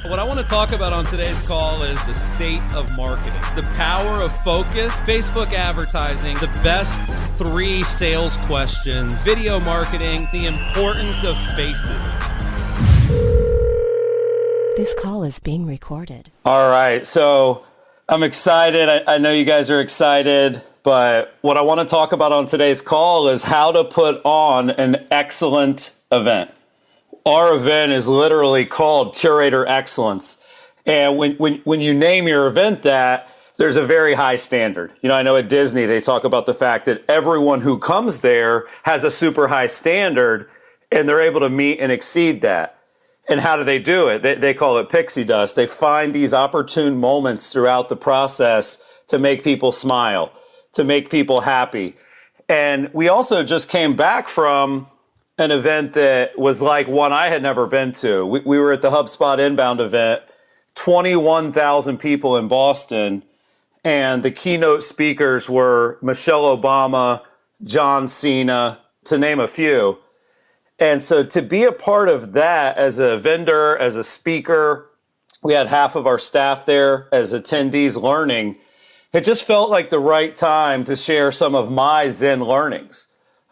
What I want to talk about on today's call is the state of marketing, the power of focus, Facebook advertising, the best 3 sales questions, video marketing, the importance of faces. This call is being recorded. All right, so I'm excited. I know you guys are excited, but what I want to talk about on today's call is how to put on an excellent event. Our event is literally called Curaytor Excellence. And when you name your event that, there's a very high standard. You know, I know at Disney, they talk about the fact that everyone who comes there has a super high standard and they're able to meet and exceed that. And how do they do it? They call it pixie dust. They find these opportune moments throughout the process to make people smile, to make people happy. And we also just came back from an event that was like one I had never been to. We were at the HubSpot Inbound event, 21,000 people in Boston, and the keynote speakers were Michelle Obama, John Cena, to name a few. And so to be a part of that as a vendor, as a speaker, we had half of our staff there as attendees learning. It just felt like the right time to share some of my Zen learnings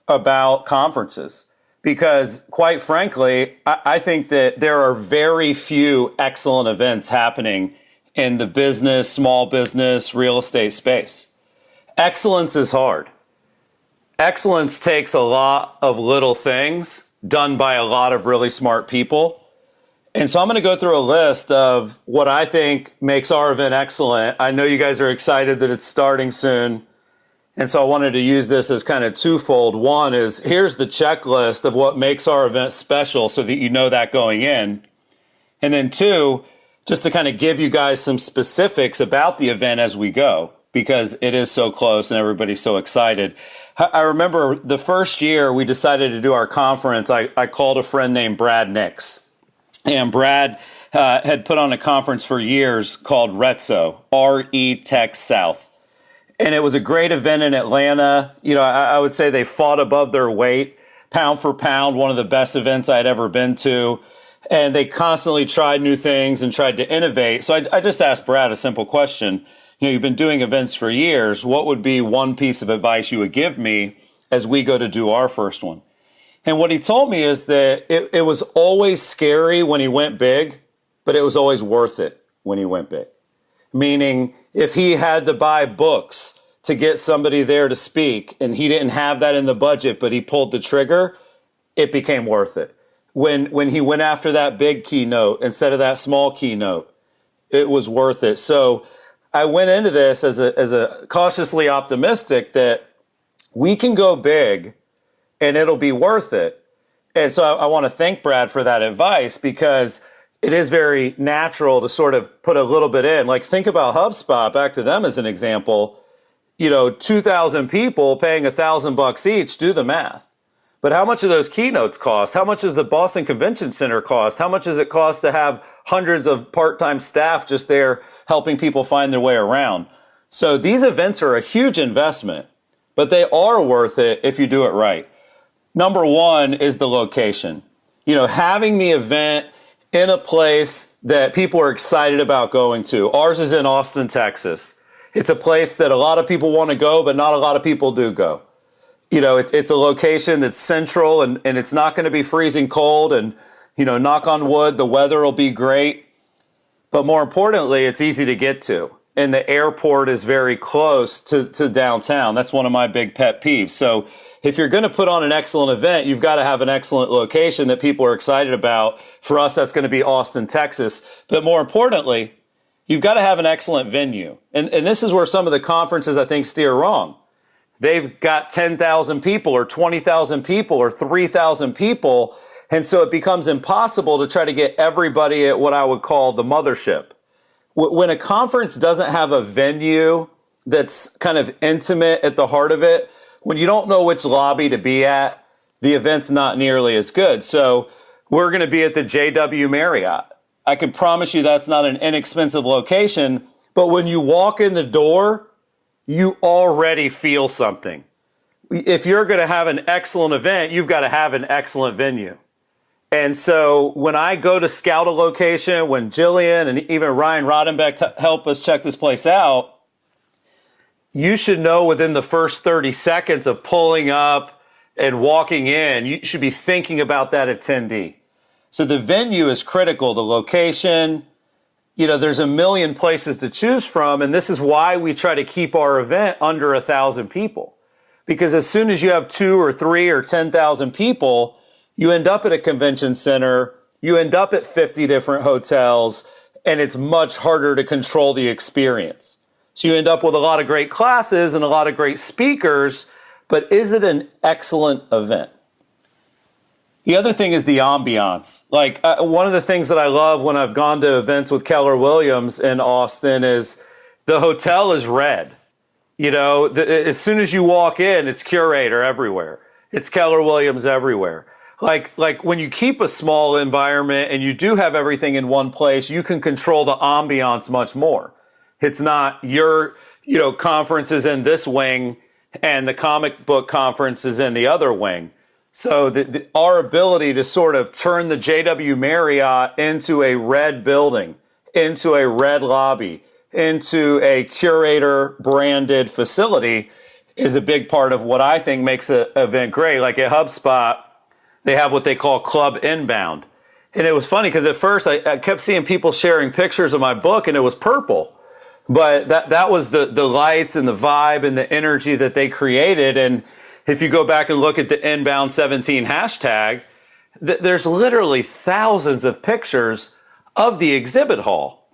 about conferences. Because quite frankly, I think that there are very few excellent events happening in the business, small business, real estate space. Excellence is hard. Excellence takes a lot of little things done by a lot of really smart people. And so I'm going to go through a list of what I think makes our event excellent. I know you guys are excited that it's starting soon. And so I wanted to use this as kind of twofold. One is, here's the checklist of what makes our event special so that you know that going in. And then 2, just to kind of give you guys some specifics about the event as we go, because it is so close and everybody's so excited. I remember the first year we decided to do our conference, I called a friend named Brad Nix. And Brad had put on a conference for years called RETSO, R-E Tech South. And it was a great event in Atlanta. You know, I would say they fought above their weight, pound for pound, one of the best events I had ever been to. And they constantly tried new things and tried to innovate. So I just asked Brad a simple question. You know, you've been doing events for years. What would be one piece of advice you would give me as we go to do our first one? And what he told me is that it was always scary when he went big, but it was always worth it when he went big. Meaning, if he had to buy books to get somebody there to speak and he didn't have that in the budget, but he pulled the trigger, it became worth it. When he went after that big keynote instead of that small keynote, it was worth it. So I went into this as a cautiously optimistic that we can go big and it'll be worth it. And so I want to thank Brad for that advice, because it is very natural to sort of put a little bit in. Like, think about HubSpot, back to them as an example. You know, 2,000 people paying $1,000 each, do the math. But how much do those keynotes cost? How much does the Boston Convention Center cost? How much does it cost to have hundreds of part-time staff just there helping people find their way around? So these events are a huge investment, but they are worth it if you do it right. Number 1 is the location. You know, having the event in a place that people are excited about going to. Ours is in Austin, Texas. It's a place that a lot of people want to go, but not a lot of people do go. You know, it's a location that's central and it's not going to be freezing cold, and, you know, knock on wood, the weather will be great. But more importantly, it's easy to get to. And the airport is very close to downtown. That's one of my big pet peeves. So if you're going to put on an excellent event, you've got to have an excellent location that people are excited about. For us, that's going to be Austin, Texas. But more importantly, you've got to have an excellent venue. And this is where some of the conferences, I think, steer wrong. They've got 10,000 people or 20,000 people or 3,000 people. And so it becomes impossible to try to get everybody at what I would call the mothership. When a conference doesn't have a venue that's kind of intimate at the heart of it, when you don't know which lobby to be at, the event's not nearly as good. So we're going to be at the JW Marriott. I can promise you that's not an inexpensive location, but when you walk in the door, you already feel something. If you're going to have an excellent event, you've got to have an excellent venue. And so when I go to scout a location, when Jillian and even Ryan Rodenbeck help us check this place out, you should know within the first 30 seconds of pulling up and walking in, you should be thinking about that attendee. So the venue is critical, the location. There's a million places to choose from, and this is why we try to keep our event under 1,000 people. Because as soon as you have 2 or 3 or 10,000 people, you end up at a convention center, you end up at 50 different hotels, and it's much harder to control the experience. So you end up with a lot of great classes and a lot of great speakers, but is it an excellent event? The other thing is the ambiance. One of the things that I love when I've gone to events with Keller Williams in Austin is the hotel is red. As soon as you walk in, it's Curaytor everywhere. It's Keller Williams everywhere. Like when you keep a small environment and you do have everything in one place, you can control the ambiance much more. It's not your, conference is in this wing and the comic book conference is in the other wing. So our ability to sort of turn the JW Marriott into a red building, into a red lobby, into a Curaytor branded facility is a big part of what I think makes an event great. Like at HubSpot, they have what they call Club Inbound. And it was funny because at first I kept seeing people sharing pictures of my book and it was purple. But that was the lights and the vibe and the energy that they created. And if you go back and look at the Inbound 17 hashtag, there's literally thousands of pictures of the exhibit hall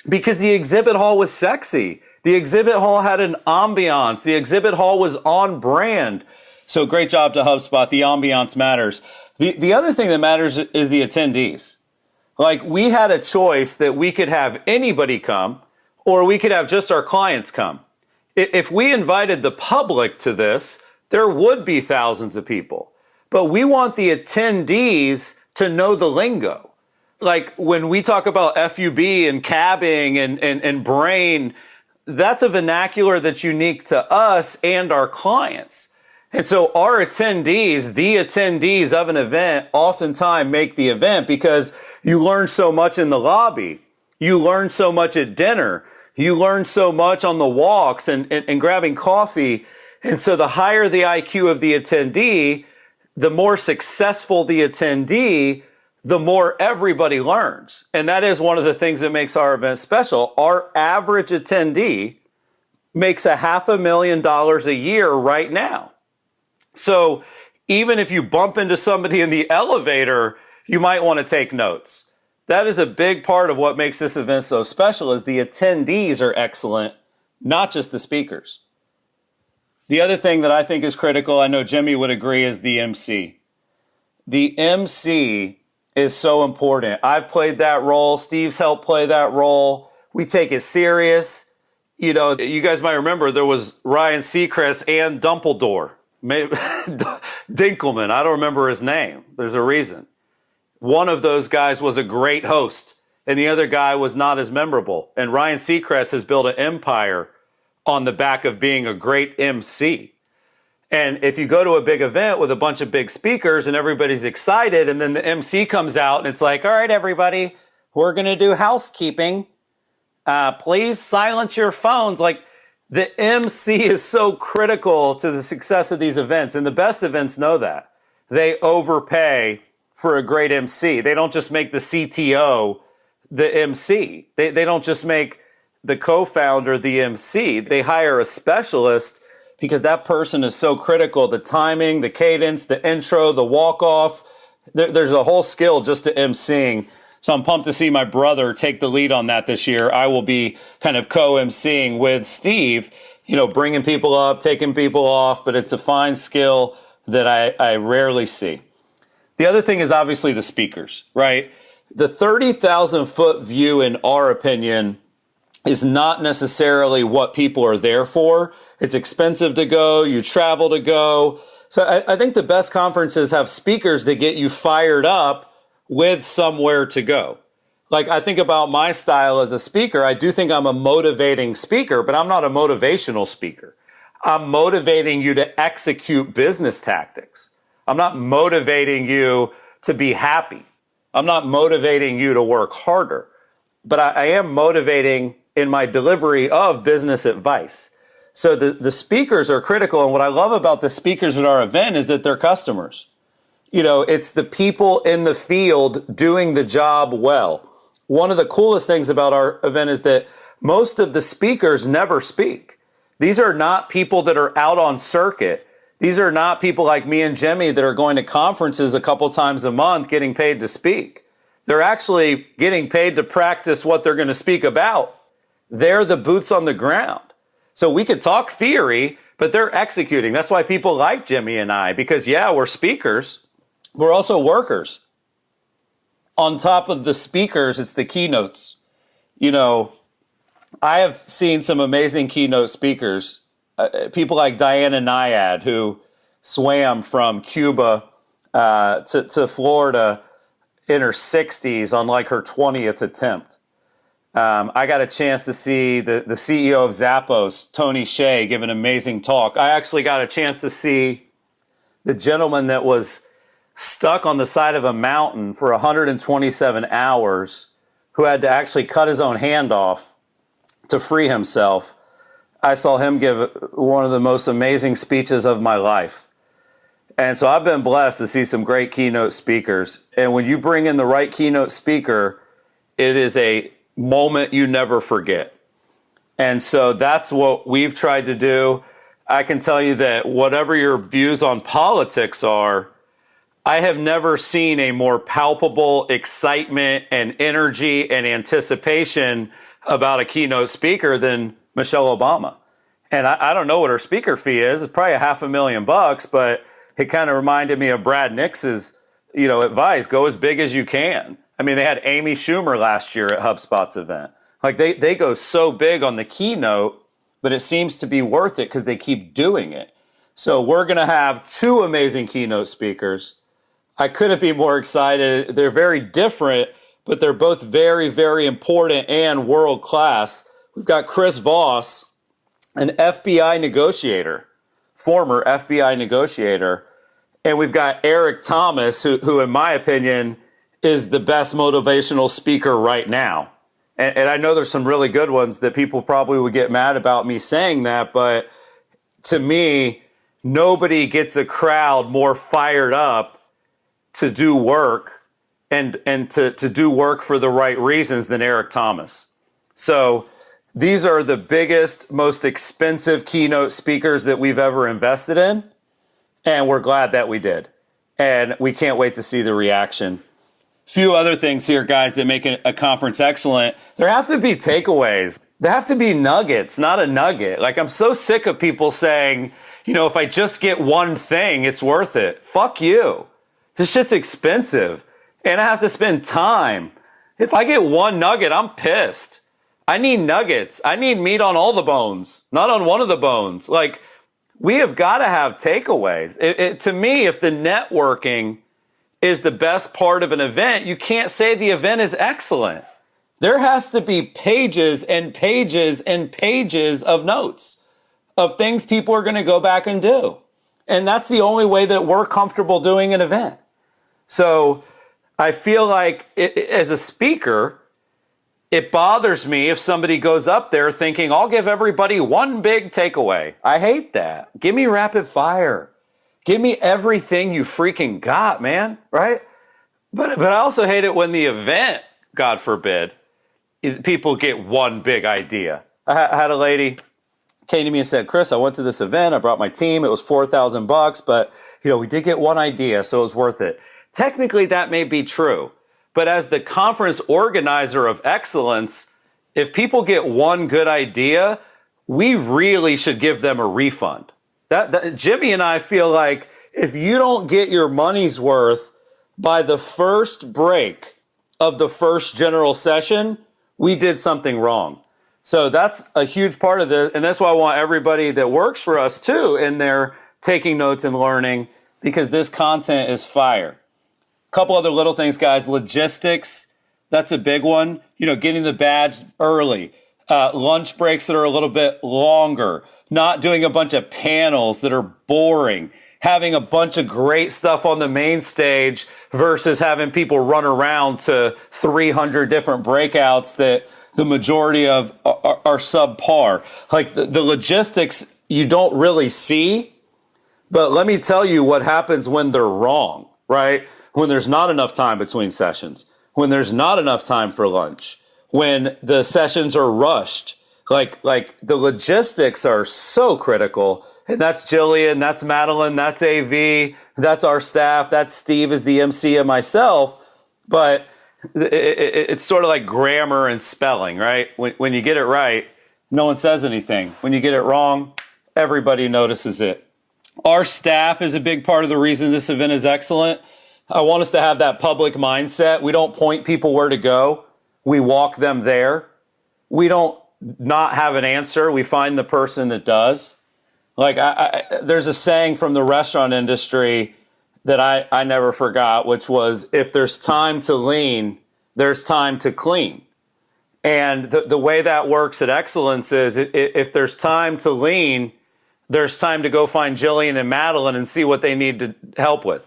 because the exhibit hall was sexy. The exhibit hall had an ambiance. The exhibit hall was on brand. So great job to HubSpot. The ambiance matters. The other thing that matters is the attendees. Like we had a choice that we could have anybody come or we could have just our clients come. If we invited the public to this, there would be thousands of people. But we want the attendees to know the lingo. Like when we talk about FUB and cabbing and brain, that's a vernacular that's unique to us and our clients. And so our attendees, the attendees of an event, oftentimes make the event because you learn so much in the lobby. You learn so much at dinner. You learn so much on the walks and grabbing coffee. And so the higher the IQ of the attendee, the more successful the attendee, the more everybody learns. And that is one of the things that makes our event special. Our average attendee makes $500,000 a year right now. So even if you bump into somebody in the elevator, you might want to take notes. That is a big part of what makes this event so special is the attendees are excellent, not just the speakers. The other thing that I think is critical, I know Jimmy would agree, is the MC. The MC is so important. I've played that role. Steve's helped play that role. We take it serious. You guys might remember there was Ryan Seacrest and Dumbledore. Dinkelman, I don't remember his name. There's a reason. One of those guys was a great host, and the other guy was not as memorable. And Ryan Seacrest has built an empire on the back of being a great MC. And if you go to a big event with a bunch of big speakers and everybody's excited, and then the MC comes out and it's like, all right, everybody, we're going to do housekeeping. Please silence your phones. Like, the MC is so critical to the success of these events, and the best events know that. They overpay for a great MC. They don't just make the CTO the MC. They don't just make the co-founder the MC. They hire a specialist because that person is so critical. The timing, the cadence, the intro, the walk-off. There's a whole skill just to MCing. So I'm pumped to see my brother take the lead on that this year. I will be kind of co-MCing with Steve, bringing people up, taking people off, but it's a fine skill that I rarely see. The other thing is obviously the speakers, right? The 30,000 foot view, in our opinion, is not necessarily what people are there for. It's expensive to go, you travel to go. So I think the best conferences have speakers that get you fired up with somewhere to go. Like, I think about my style as a speaker. I do think I'm a motivating speaker, but I'm not a motivational speaker. I'm motivating you to execute business tactics. I'm not motivating you to be happy. I'm not motivating you to work harder, but I am motivating in my delivery of business advice. So the speakers are critical. And what I love about the speakers at our event is that they're customers. It's the people in the field doing the job well. One of the coolest things about our event is that most of the speakers never speak. These are not people that are out on circuit. These are not people like me and Jimmy that are going to conferences a couple times a month getting paid to speak. They're actually getting paid to practice what they're going to speak about. They're the boots on the ground. So we could talk theory, but they're executing. That's why people like Jimmy and I, because we're speakers. We're also workers. On top of the speakers, it's the keynotes. I have seen some amazing keynote speakers. People like Diana Nyad, who swam from Cuba to Florida in her 60s on like her 20th attempt. I got a chance to see the CEO of Zappos, Tony Hsieh, give an amazing talk. I actually got a chance to see the gentleman that was stuck on the side of a mountain for 127 hours, who had to actually cut his own hand off to free himself. I saw him give one of the most amazing speeches of my life. And so I've been blessed to see some great keynote speakers. And when you bring in the right keynote speaker, it is a moment you never forget. And so that's what we've tried to do. I can tell you that whatever your views on politics are, I have never seen a more palpable excitement and energy and anticipation about a keynote speaker than Michelle Obama. And I don't know what her speaker fee is. It's probably $500,000, but it kind of reminded me of Brad Nix's, advice: go as big as you can. I mean, they had Amy Schumer last year at HubSpot's event. Like they go so big on the keynote, but it seems to be worth it because they keep doing it. So we're going to have two amazing keynote speakers. I couldn't be more excited. They're very different, but they're both very, very important and world class. We've got Chris Voss, an FBI negotiator, former FBI negotiator. And we've got Eric Thomas, who in my opinion, is the best motivational speaker right now. And I know there's some really good ones that people probably would get mad about me saying that, but to me, nobody gets a crowd more fired up to do work and to do work for the right reasons than Eric Thomas. So these are the biggest, most expensive keynote speakers that we've ever invested in. And we're glad that we did. And we can't wait to see the reaction. Few other things here, guys, that make a conference excellent. There have to be takeaways. There have to be nuggets, not a nugget. Like, I'm so sick of people saying, if I just get one thing, it's worth it. Fuck you. This shit's expensive. And I have to spend time. If I get one nugget, I'm pissed. I need nuggets. I need meat on all the bones, not on one of the bones. Like, we have got to have takeaways. To me, if the networking is the best part of an event, you can't say the event is excellent. There has to be pages and pages and pages of notes of things people are going to go back and do. And that's the only way that we're comfortable doing an event. So I feel like as a speaker, it bothers me if somebody goes up there thinking, I'll give everybody one big takeaway. I hate that. Give me rapid fire. Give me everything you freaking got, man, right? But I also hate it when the event, God forbid, people get one big idea. I had a lady came to me and said, Chris, I went to this event. I brought my team. It was $4,000, but we did get one idea, so it was worth it. Technically, that may be true. But as the conference organizer of excellence, if people get one good idea, we really should give them a refund. That Jimmy and I feel like if you don't get your money's worth by the first break of the first general session, we did something wrong. So that's a huge part of this. And that's why I want everybody that works for us too in there taking notes and learning, because this content is fire. Couple other little things, guys. Logistics, that's a big one. Getting the badge early. Lunch breaks that are a little bit longer. Not doing a bunch of panels that are boring. having a bunch of great stuff on the main stage versus having people run around to 300 different breakouts that the majority of are subpar. Like the logistics you don't really see, but let me tell you what happens when they're wrong, right? When there's not enough time between sessions, when there's not enough time for lunch, when the sessions are rushed. Like the logistics are so critical. And that's Jillian, that's Madeline, that's AV, that's our staff, that's Steve is the MC and myself. But it's sort of like grammar and spelling, right? When you get it right, no one says anything. When you get it wrong, everybody notices it. Our staff is a big part of the reason this event is excellent. I want us to have that public mindset. We don't point people where to go. We walk them there. We don't not have an answer. We find the person that does. Like there's a saying from the restaurant industry that I never forgot, which was, if there's time to lean, there's time to clean. And the way that works at Excellence is if there's time to lean, there's time to go find Jillian and Madeline and see what they need to help with.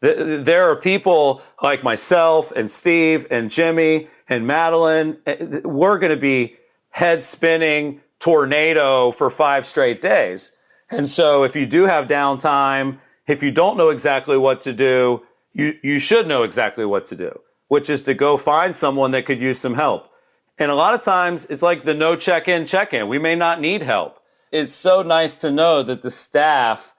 There are people like myself and Steve and Jimmy and Madeline. We're going to be head spinning tornado for 5 straight days. And so if you do have downtime, if you don't know exactly what to do, you should know exactly what to do, which is to go find someone that could use some help. And a lot of times it's like the no check-in, check-in. We may not need help. It's so nice to know that the staff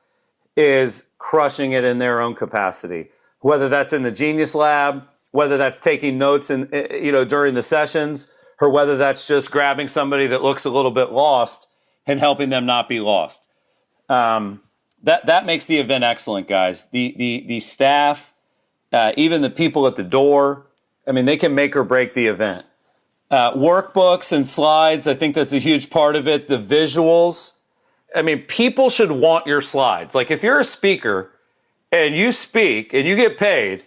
is crushing it in their own capacity, whether that's in the Genius Lab, whether that's taking notes during the sessions, or whether that's just grabbing somebody that looks a little bit lost and helping them not be lost. That makes the event excellent, guys. The staff, even the people at the door, I mean, they can make or break the event. Workbooks and slides, I think that's a huge part of it. The visuals. I mean, people should want your slides. Like if you're a speaker and you speak and you get paid,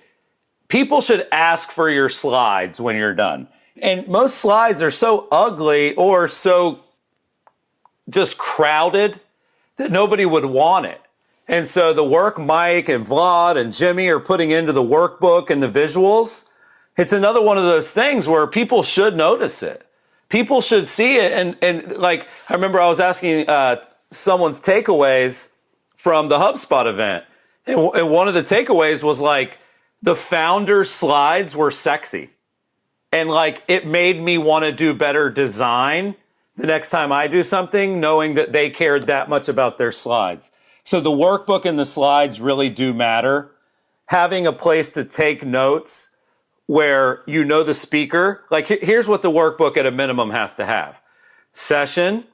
people should ask for your slides when you're done. And most slides are so ugly or so just crowded that nobody would want it. And so the work Mike and Vlad and Jimmy are putting into the workbook and the visuals, it's another one of those things where people should notice it. People should see it. And like, I remember I was asking someone's takeaways from the HubSpot event. And one of the takeaways was like, the founder's slides were sexy. And like, it made me want to do better design the next time I do something, knowing that they cared that much about their slides. So the workbook and the slides really do matter. Having a place to take notes where you know the speaker, like here's what the workbook at a minimum has to have. Session,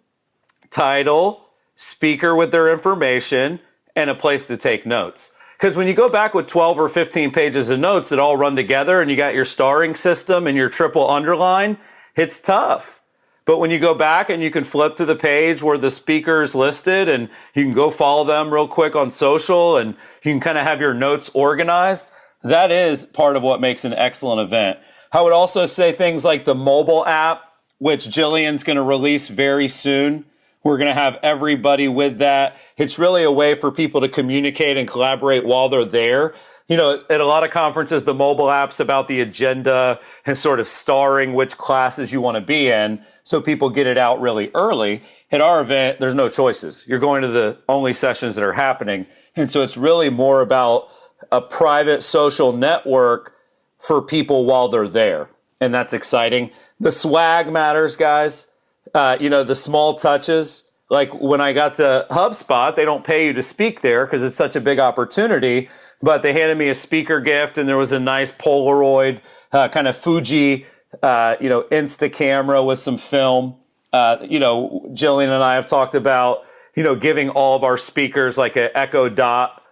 title, speaker with their information, and a place to take notes. Because when you go back with 12 or 15 pages of notes that all run together and you got your starring system and your triple underline, it's tough. But when you go back and you can flip to the page where the speaker is listed and you can go follow them real quick on social and you can kind of have your notes organized, that is part of what makes an excellent event. I would also say things like the mobile app, which Jillian's going to release very soon. We're going to have everybody with that. It's really a way for people to communicate and collaborate while they're there. You know, at a lot of conferences, the mobile app's about the agenda and sort of starring which classes you want to be in, so people get it out really early. At our event, there's no choices. You're going to the only sessions that are happening. And so it's really more about a private social network for people while they're there. And that's exciting. The swag matters, guys. The small touches. Like when I got to HubSpot, they don't pay you to speak there because it's such a big opportunity. But they handed me a speaker gift, and there was a nice Polaroid kind of Fuji, Insta camera with some film. Jillian and I have talked about, giving all of our speakers like an Echo Dot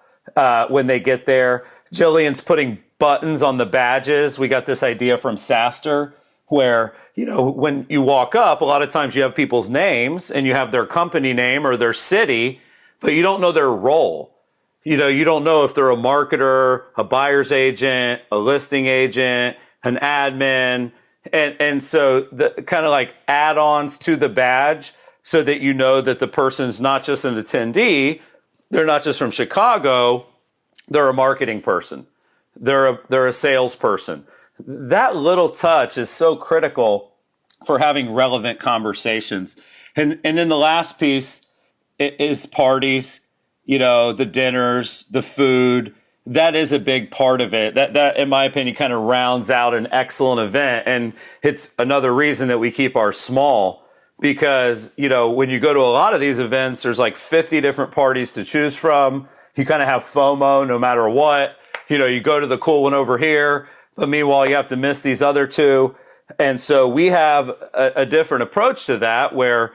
when they get there. Jillian's putting buttons on the badges. We got this idea from SaaStr where, when you walk up, a lot of times you have people's names and you have their company name or their city, but you don't know their role. You don't know if they're a marketer, a buyer's agent, a listing agent, an admin. And so the kind of like add-ons to the badge so that you know that the person's not just an attendee, they're not just from Chicago, they're a marketing person. They're a salesperson. That little touch is so critical for having relevant conversations. And then the last piece is parties, the dinners, the food. That is a big part of it. That, in my opinion, kind of rounds out an excellent event. And it's another reason that we keep ours small, because, when you go to a lot of these events, there's like 50 different parties to choose from. You kind of have FOMO no matter what. You go to the cool one over here, but meanwhile, you have to miss these other two. And so we have a different approach to that, where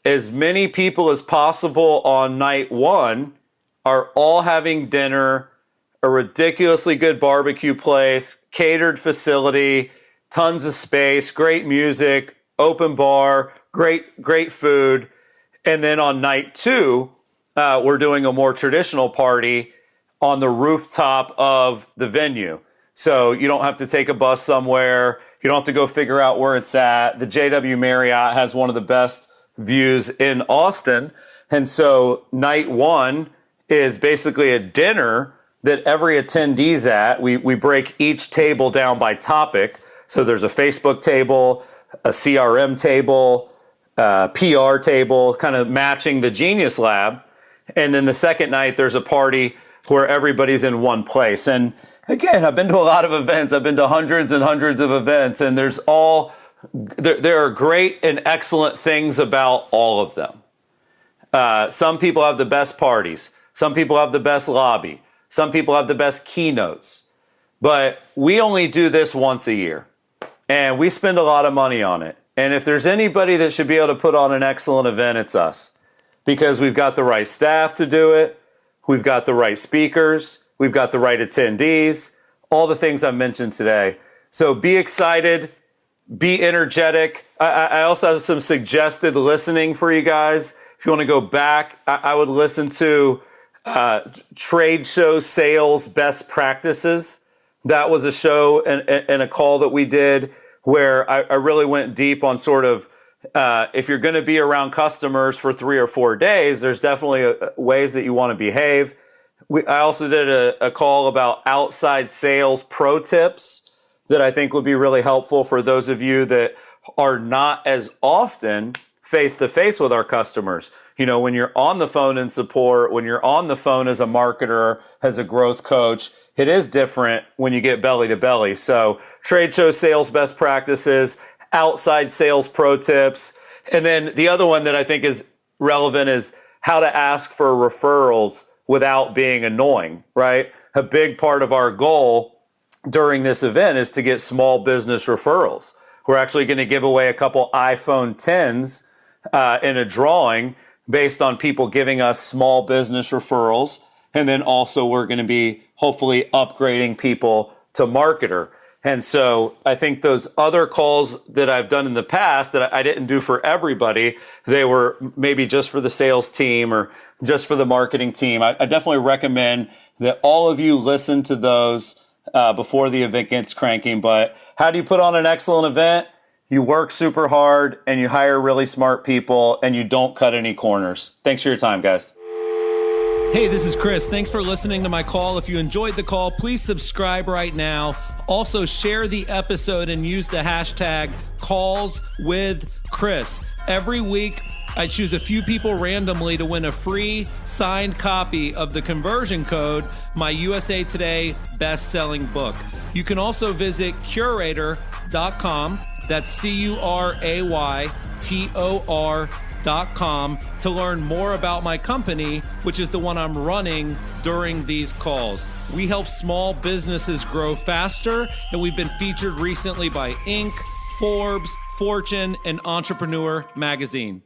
as many people as possible on night one are all having dinner, a ridiculously good barbecue place, catered facility, tons of space, great music, open bar, great food. And then on night two, we're doing a more traditional party on the rooftop of the venue. So you don't have to take a bus somewhere. You don't have to go figure out where it's at. The JW Marriott has one of the best views in Austin. And so night one is basically a dinner that every attendee's at. We break each table down by topic. So there's a Facebook table, a CRM table, PR table, kind of matching the Genius Lab. And then the second night, there's a party where everybody's in one place. And again, I've been to a lot of events. I've been to hundreds and hundreds of events, and there are great and excellent things about all of them. Some people have the best parties. Some people have the best lobby. Some people have the best keynotes. But we only do this once a year, and we spend a lot of money on it. And if there's anybody that should be able to put on an excellent event, it's us, because we've got the right staff to do it. We've got the right speakers. We've got the right attendees, all the things I've mentioned today. So be excited, be energetic. I also have some suggested listening for you guys. If you want to go back, I would listen to Trade Show Sales Best Practices. That was a show and a call that we did where I really went deep on sort of, if you're going to be around customers for 3 or 4 days, there's definitely ways that you want to behave. I also did a call about outside sales pro tips that I think would be really helpful for those of you that are not as often face-to-face with our customers. When you're on the phone in support, when you're on the phone as a marketer, as a growth coach, it is different when you get belly to belly. So trade show sales best practices, outside sales pro tips. And then the other one that I think is relevant is how to ask for referrals without being annoying, right? A big part of our goal during this event is to get small business referrals. We're actually going to give away a couple iPhone 10s in a drawing based on people giving us small business referrals. And then also we're going to be hopefully upgrading people to marketer. And so I think those other calls that I've done in the past that I didn't do for everybody, they were maybe just for the sales team or just for the marketing team. I definitely recommend that all of you listen to those before the event gets cranking. But how do you put on an excellent event? You work super hard and you hire really smart people and you don't cut any corners. Thanks for your time, guys. Hey, this is Chris. Thanks for listening to my call. If you enjoyed the call, please subscribe right now. Also, share the episode and use the hashtag #CallsWithChris. Every week, I choose a few people randomly to win a free signed copy of the conversion code, my USA Today best-selling book. You can also visit Curaytor.com. That's CURAYTOR.com to learn more about my company, which is the one I'm running during these calls. We help small businesses grow faster, and we've been featured recently by Inc., Forbes, Fortune, and Entrepreneur Magazine.